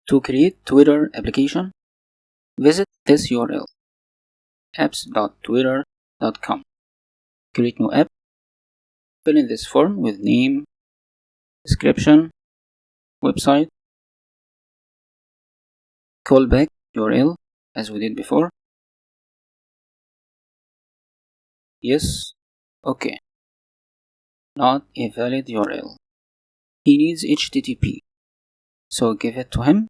To create Twitter application, visit this URL, apps.twitter.com. Create new app. Fill in this form with name, description, website, callback URL as we did before. Yes, okay. Not a valid URL. He needs HTTP, so give it to him.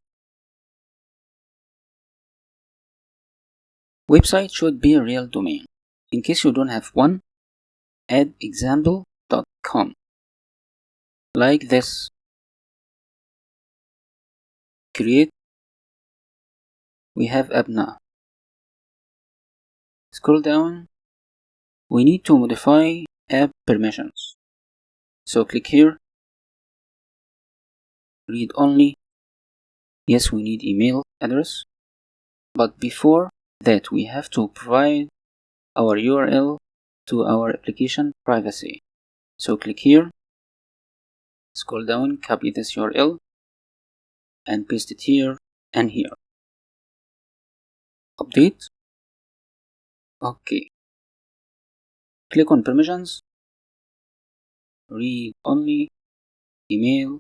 Website should be a real domain. In case you don't have one, add example.com. Like this. Create. We have app now. Scroll down. We need to modify app permissions. So click here. Read only. Yes, we need email address. But before that, we have to provide our URL to our application privacy. So click here. Scroll down, copy this URL and paste it here and here. Update. Okay. Click on permissions. Read only, email,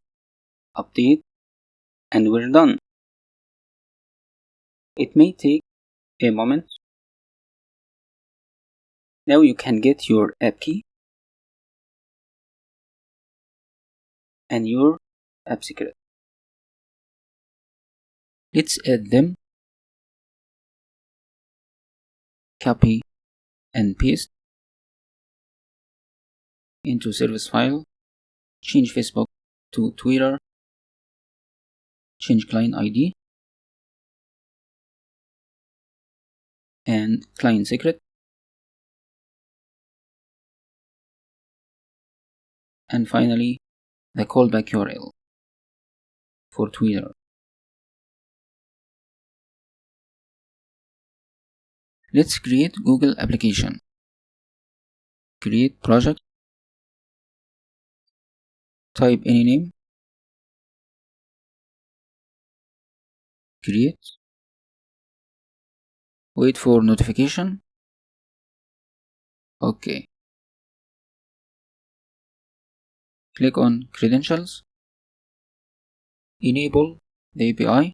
update, and we're done. It may take a moment. Now you can get your app key and your app secret. Let's add them. Copy and paste into service file. Change Facebook to Twitter. Change client ID and client secret. And finally, the callback URL for Twitter. Let's create Google application. Create project. Type any name. Create. Wait for notification. Okay. Click on credentials. Enable the API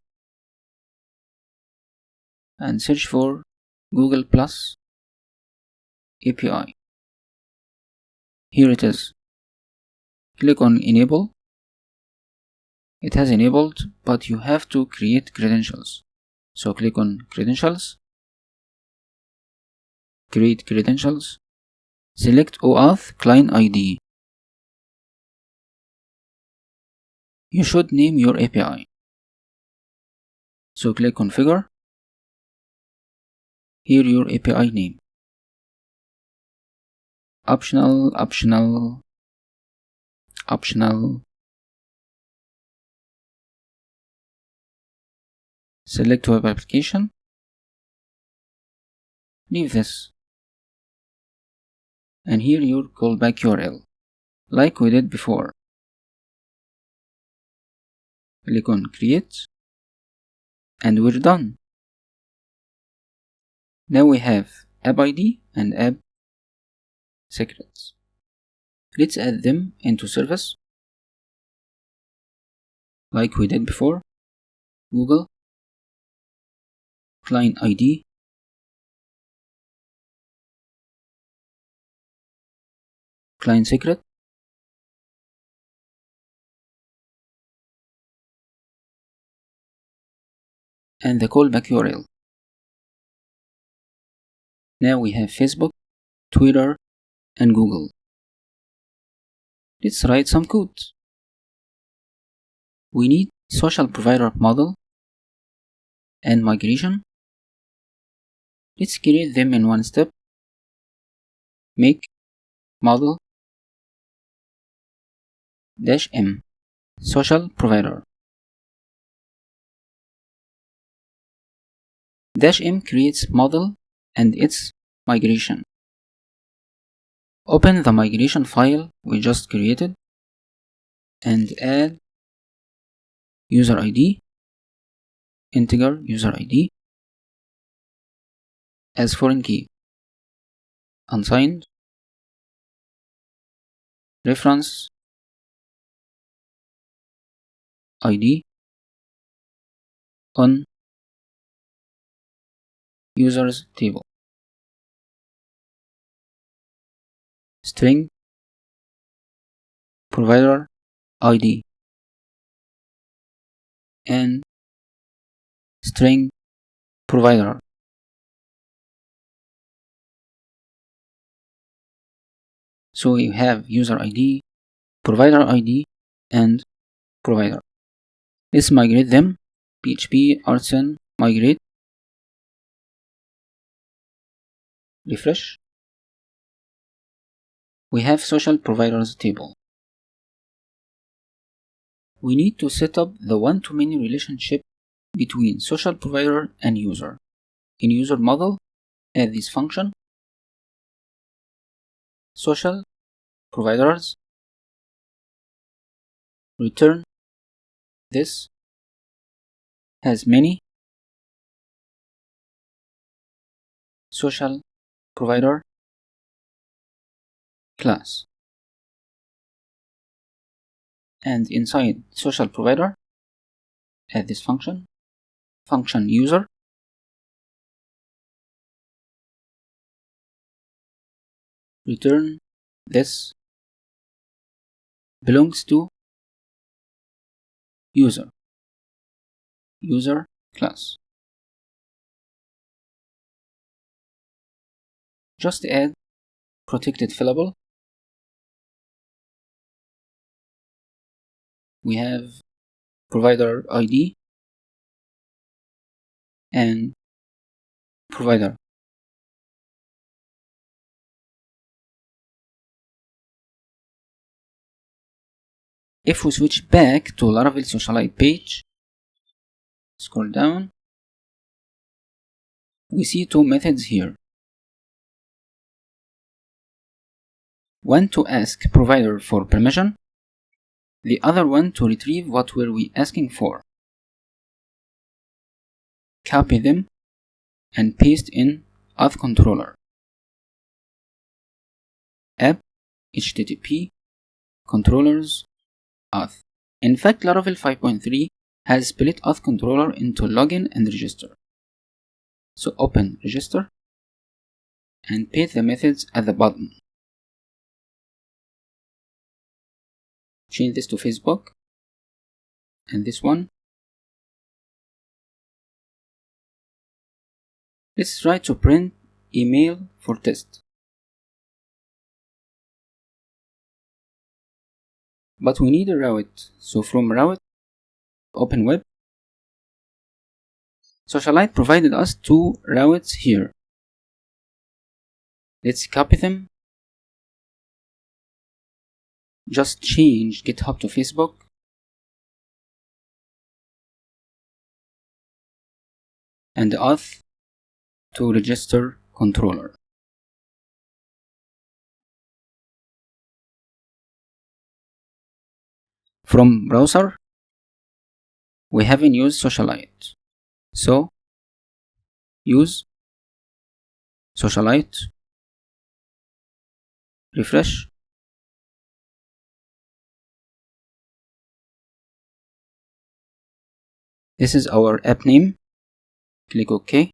and search for Google Plus API. Here it is. Click on enable. It has enabled, but you have to create credentials. So click on credentials. Create credentials. Select OAuth client ID. You should name your API. So click configure. Here your API name. Optional. Select web application. Leave this. And here your callback URL, like we did before. Click on create. And we're done. Now we have app ID and app secrets. Let's add them into service like we did before. Google, client ID, client secret, and the callback URL. Now we have Facebook, Twitter, and Google. Let's write some code. We need social provider model and migration. Let's create them in one step. Make model -m social provider. -m creates model and its migration. Open the migration file we just created and add user ID, integer user ID as foreign key, unsigned, reference ID on users table, string provider ID, and string provider. So we have user ID, provider ID, and provider. Let's migrate them. PHP artisan migrate. Refresh. We have social providers table. We need to set up the one-to-many relationship between social provider and user. In user model, add this function, social providers, return this has many social provider class, and inside social provider add this function user, return this belongs to user class. Just add protected fillable. We have provider ID and provider. If we switch back to Laravel Socialite page, scroll down, we see two methods here. One to ask provider for permission, the other one to retrieve what were we asking for. Copy them and paste in auth controller. App http controllers auth. In fact, Laravel 5.3 has split auth controller into login and register. So open register and paste the methods at the bottom. Change this to Facebook and this one. Let's try to print email for test. But we need a route, so from route, open web. Socialite provided us two routes here. Let's copy them. Just change GitHub to Facebook. And auth to register controller. From browser, we haven't used Socialite. So, use Socialite, refresh. This is our app name. Click OK.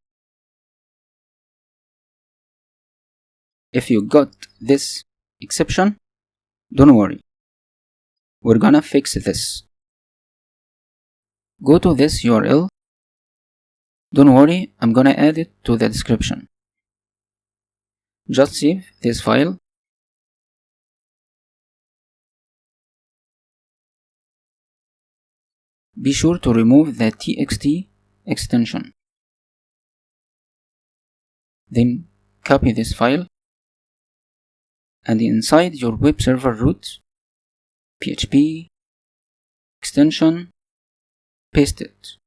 If you got this exception, don't worry. We're gonna fix this. Go to this URL. Don't worry, I'm gonna add it to the description. Just save this file. Be sure to remove the txt extension. Then copy this file and inside your web server root, PHP extension, paste it.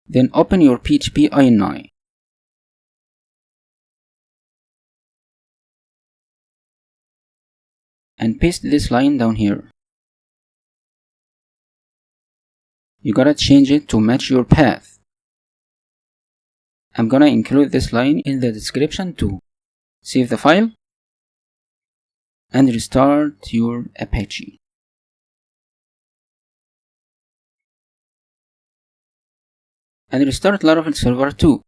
Then open your PHP ini and paste this line down here. You gotta change it to match your path. I'm gonna include this line in the description too. Save the file and restart your Apache. And restart Laravel server too.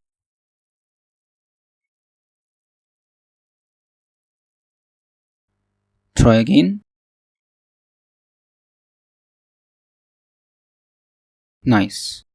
Try again. Nice.